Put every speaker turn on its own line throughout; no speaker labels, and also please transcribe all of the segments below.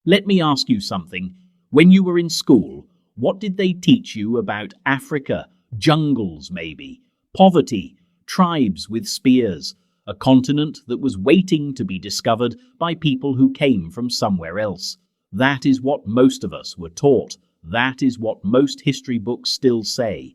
Let me ask you something. When you were in school, what did they teach you about Africa? Jungles, maybe? Poverty? Tribes with spears? A continent that was waiting to be discovered by people who came from somewhere else. That is what most of us were taught. That is what most history books still say.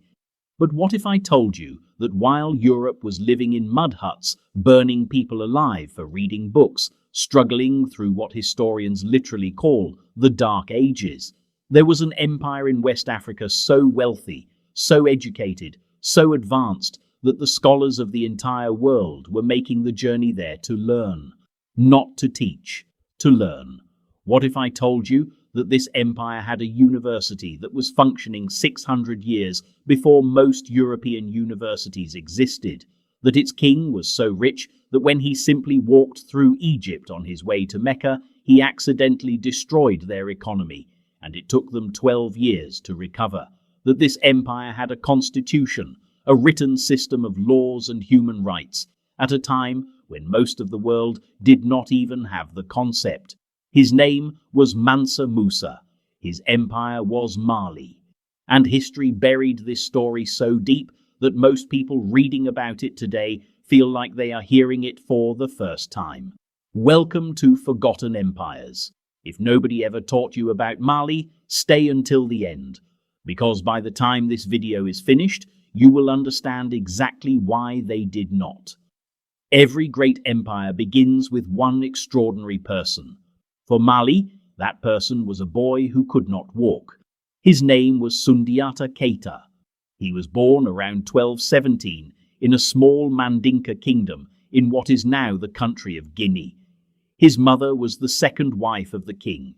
But what if I told you that while Europe was living in mud huts, burning people alive for reading books, struggling through what historians literally call the Dark Ages, there was an empire in West Africa so wealthy, so educated, so advanced that the scholars of the entire world were making the journey there to learn, not to teach, to learn? What if I told you that this empire had a university that was functioning 600 years before most European universities existed, that its king was so rich that when he simply walked through Egypt on his way to Mecca, he accidentally destroyed their economy, and it took them 12 years to recover, that this empire had a constitution, a written system of laws and human rights, at a time when most of the world did not even have the concept. His name was Mansa Musa. His empire was Mali. And history buried this story so deep that most people reading about it today feel like they are hearing it for the first time. Welcome to Forgotten Empires. If nobody ever taught you about Mali, stay until the end, because by the time this video is finished, you will understand exactly why they did not. Every great empire begins with one extraordinary person. For Mali, that person was a boy who could not walk. His name was Sundiata Keita. He was born around 1217 in a small Mandinka kingdom in what is now the country of Guinea. His mother was the second wife of the king.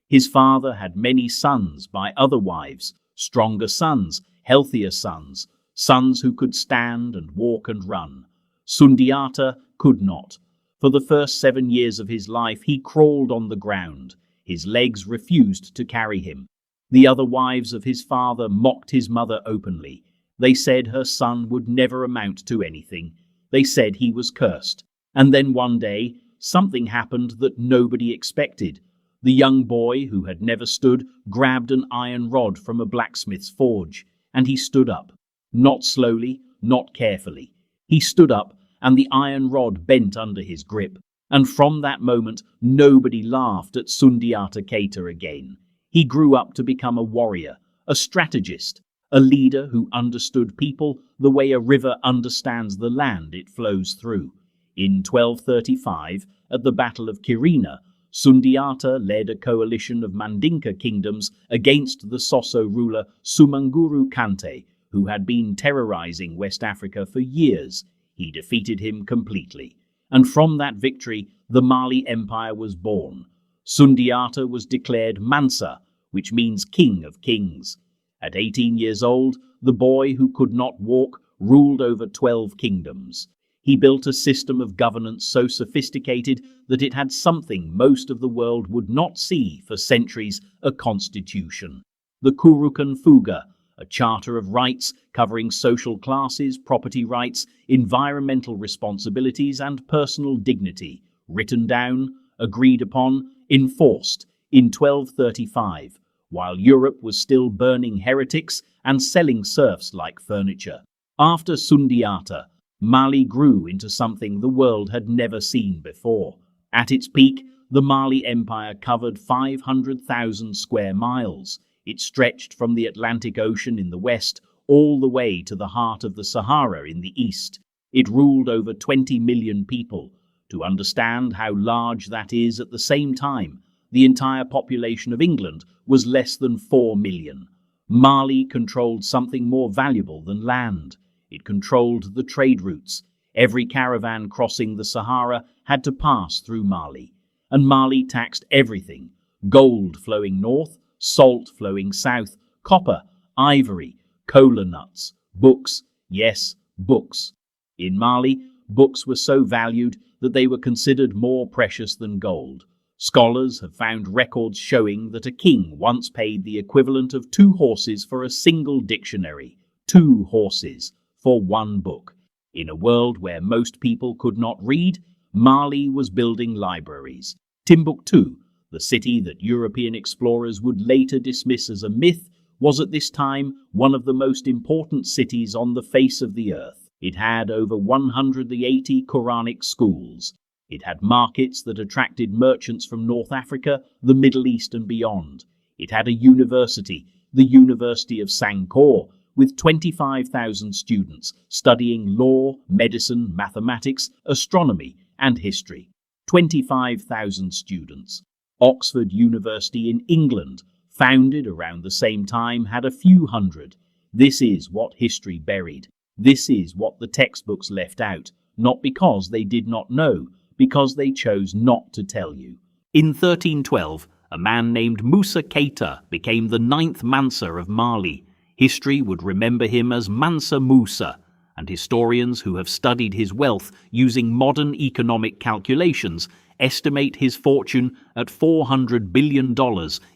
His father had many sons by other wives, stronger sons, healthier sons, sons who could stand and walk and run. Sundiata could not. For the first 7 years of his life, he crawled on the ground. His legs refused to carry him. The other wives of his father mocked his mother openly. They said her son would never amount to anything. They said he was cursed. And then one day, something happened that nobody expected. The young boy, who had never stood, grabbed an iron rod from a blacksmith's forge, and he stood up. Not slowly, not carefully. He stood up, and the iron rod bent under his grip, and from that moment nobody laughed at Sundiata Keita again. He grew up to become a warrior, a strategist, a leader who understood people the way a river understands the land it flows through. In 1235, at the Battle of Kirina, Sundiata led a coalition of Mandinka kingdoms against the Soso ruler Sumanguru Kante, who had been terrorizing West Africa for years. He defeated him completely, and from that victory the Mali Empire was born. Sundiata was declared Mansa, which means King of Kings. At 18 years old, the boy who could not walk ruled over 12 kingdoms. He built a system of governance so sophisticated that it had something most of the world would not see for centuries: a constitution. The Kurukan Fuga, a charter of rights covering social classes, property rights, environmental responsibilities, and personal dignity, written down, agreed upon, enforced in 1235, while Europe was still burning heretics and selling serfs like furniture. After Sundiata, Mali grew into something the world had never seen before. At its peak, the Mali Empire covered 500,000 square miles. It stretched from the Atlantic Ocean in the west all the way to the heart of the Sahara in the east. It ruled over 20 million people. To understand how large that is, at the same time, the entire population of England was less than 4 million. Mali controlled something more valuable than land. It controlled the trade routes. Every caravan crossing the Sahara had to pass through Mali, and Mali taxed everything: gold flowing north, salt flowing south, copper, ivory, cola nuts, books, yes, books. In Mali, books were so valued that they were considered more precious than gold. Scholars have found records showing that a king once paid the equivalent of 2 horses for a single dictionary. 2 horses for 1 book. In a world where most people could not read, Mali was building libraries. Timbuktu, the city that European explorers would later dismiss as a myth, was at this time one of the most important cities on the face of the earth. It had over 180 Quranic schools. It had markets that attracted merchants from North Africa, the Middle East and beyond. It had a university, the University of Sankore, with 25,000 students studying law, medicine, mathematics, astronomy and history. 25,000 students. Oxford University in England, founded around the same time, had a few hundred. This is what history buried. This is what the textbooks left out, not because they did not know, because they chose not to tell you. In 1312, a man named Musa Keita became the 9th Mansa of Mali. History would remember him as Mansa Musa, and historians who have studied his wealth using modern economic calculations estimate his fortune at $400 billion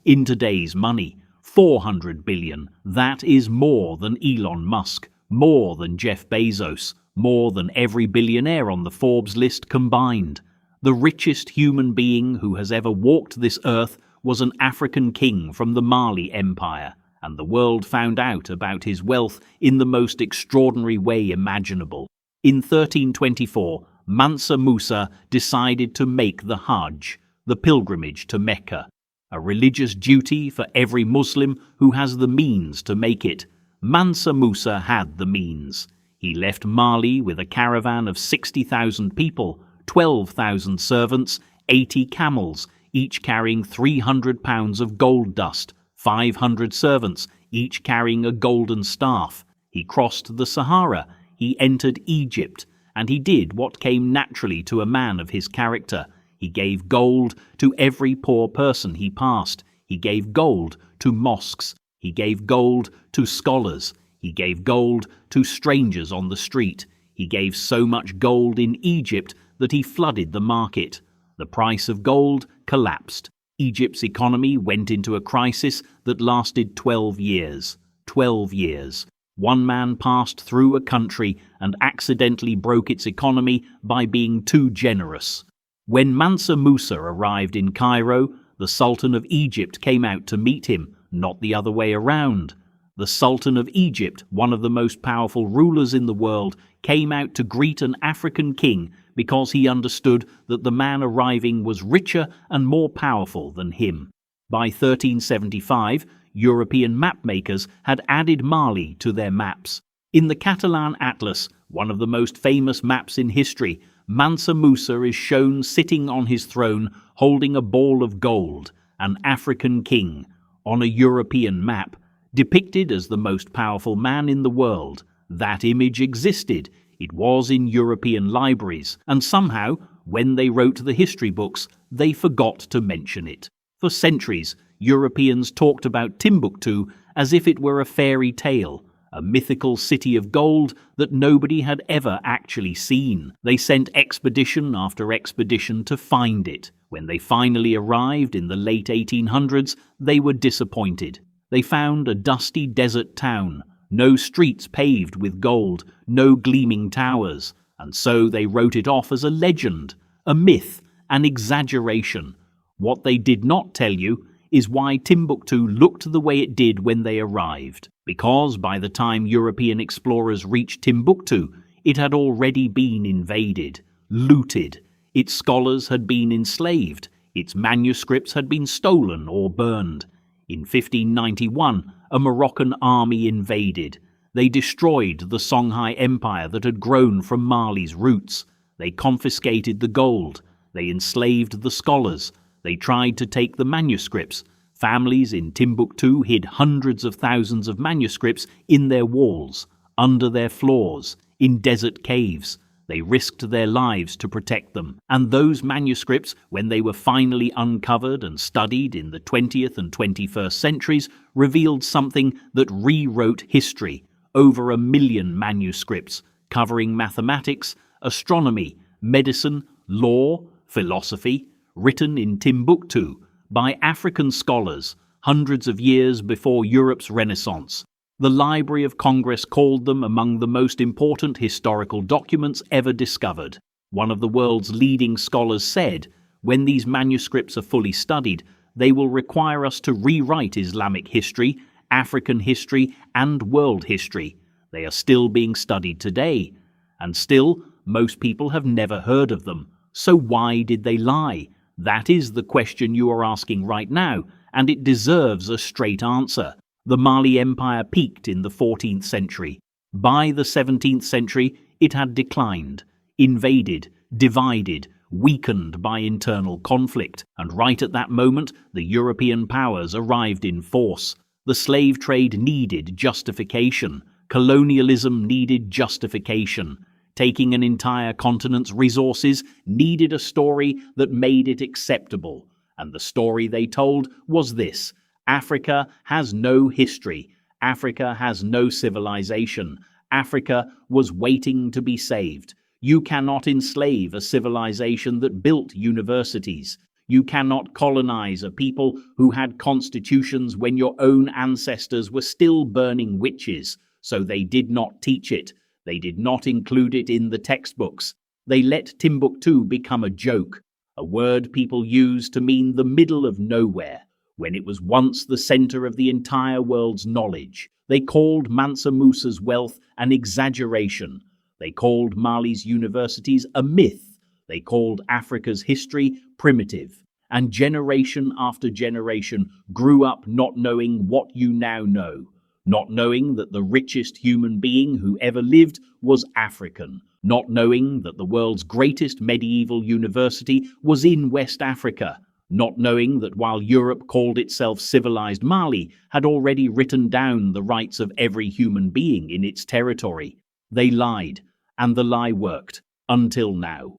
in today's money. 400 billion. That is more than Elon Musk, more than Jeff Bezos, more than every billionaire on the Forbes list combined. The richest human being who has ever walked this earth was an African king from the Mali Empire, and the world found out about his wealth in the most extraordinary way imaginable. In 1324, Mansa Musa decided to make the Hajj, the pilgrimage to Mecca, a religious duty for every Muslim who has the means to make it. Mansa Musa had the means. He left Mali with a caravan of 60,000 people, 12,000 servants, 80 camels, each carrying 300 pounds of gold dust, 500 servants, each carrying a golden staff. He crossed the Sahara, he entered Egypt, and he did what came naturally to a man of his character. He gave gold to every poor person he passed. He gave gold to mosques. He gave gold to scholars. He gave gold to strangers on the street. He gave so much gold in Egypt that he flooded the market. The price of gold collapsed. Egypt's economy went into a crisis that lasted 12 years. 12 years. One man passed through a country and accidentally broke its economy by being too generous. When Mansa Musa arrived in Cairo, the Sultan of Egypt came out to meet him, not the other way around. The Sultan of Egypt, one of the most powerful rulers in the world, came out to greet an African king because he understood that the man arriving was richer and more powerful than him. By 1375, European mapmakers had added Mali to their maps. In the Catalan Atlas, one of the most famous maps in history, Mansa Musa is shown sitting on his throne holding a ball of gold, an African king, on a European map, depicted as the most powerful man in the world. That image existed. It was in European libraries, and somehow, when they wrote the history books, they forgot to mention it. For centuries, Europeans talked about Timbuktu as if it were a fairy tale, a mythical city of gold that nobody had ever actually seen. They sent expedition after expedition to find it. When they finally arrived in the late 1800s, they were disappointed. They found a dusty desert town, no streets paved with gold, no gleaming towers, and so they wrote it off as a legend, a myth, an exaggeration. What they did not tell you is why Timbuktu looked the way it did when they arrived. Because by the time European explorers reached Timbuktu, it had already been invaded, looted. Its scholars had been enslaved. Its manuscripts had been stolen or burned. In 1591, a Moroccan army invaded. They destroyed the Songhai Empire that had grown from Mali's roots. They confiscated the gold. They enslaved the scholars. They tried to take the manuscripts. Families in Timbuktu hid hundreds of thousands of manuscripts in their walls, under their floors, in desert caves. They risked their lives to protect them. And those manuscripts, when they were finally uncovered and studied in the 20th and 21st centuries, revealed something that rewrote history. Over 1 million manuscripts, covering mathematics, astronomy, medicine, law, philosophy, written in Timbuktu by African scholars hundreds of years before Europe's Renaissance. The Library of Congress called them among the most important historical documents ever discovered. One of the world's leading scholars said, When these manuscripts are fully studied, they will require us to rewrite Islamic history, African history, and world history. They are still being studied today, and still, most people have never heard of them. So why did they lie? That is the question you are asking right now, and it deserves a straight answer. The Mali Empire peaked in the 14th century. By the 17th century, it had declined, invaded, divided, weakened by internal conflict, and right at that moment, the European powers arrived in force. The slave trade needed justification. Colonialism needed justification. Taking an entire continent's resources needed a story that made it acceptable. And the story they told was this: Africa has no history. Africa has no civilization. Africa was waiting to be saved. You cannot enslave a civilization that built universities. You cannot colonize a people who had constitutions when your own ancestors were still burning witches. So they did not teach it. They did not include it in the textbooks. They let Timbuktu become a joke, a word people use to mean the middle of nowhere, when it was once the center of the entire world's knowledge. They called Mansa Musa's wealth an exaggeration. They called Mali's universities a myth. They called Africa's history primitive. And generation after generation grew up not knowing what you now know. Not knowing that the richest human being who ever lived was African, not knowing that the world's greatest medieval university was in West Africa, not knowing that while Europe called itself civilized, Mali had already written down the rights of every human being in its territory. They lied, and the lie worked, until now.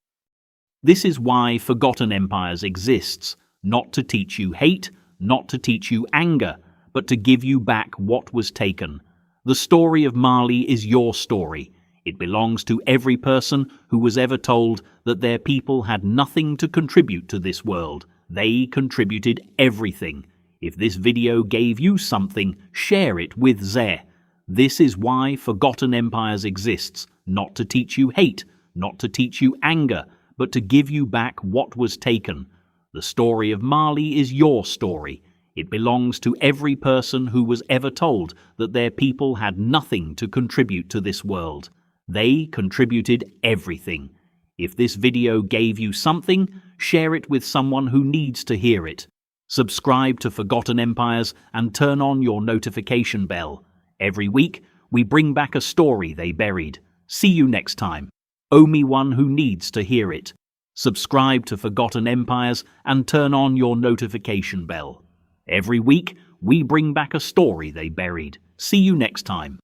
This is why Forgotten Empires exists, not to teach you hate, not to teach you anger, but to give you back what was taken. The story of Mali is your story. It belongs to every person who was ever told that their people had nothing to contribute to this world. They contributed everything. If this video gave you something, share it with Zeh. This is why Forgotten Empires exists, not to teach you hate, not to teach you anger, but to give you back what was taken. The story of Mali is your story. It belongs to every person who was ever told that their people had nothing to contribute to this world. They contributed everything. If this video gave you something, share it with someone who needs to hear it. Subscribe to Forgotten Empires and turn on your notification bell. Every week, we bring back a story they buried. See you next time. Owe me one who needs to hear it. Subscribe to Forgotten Empires and turn on your notification bell. Every week, we bring back a story they buried. See you next time.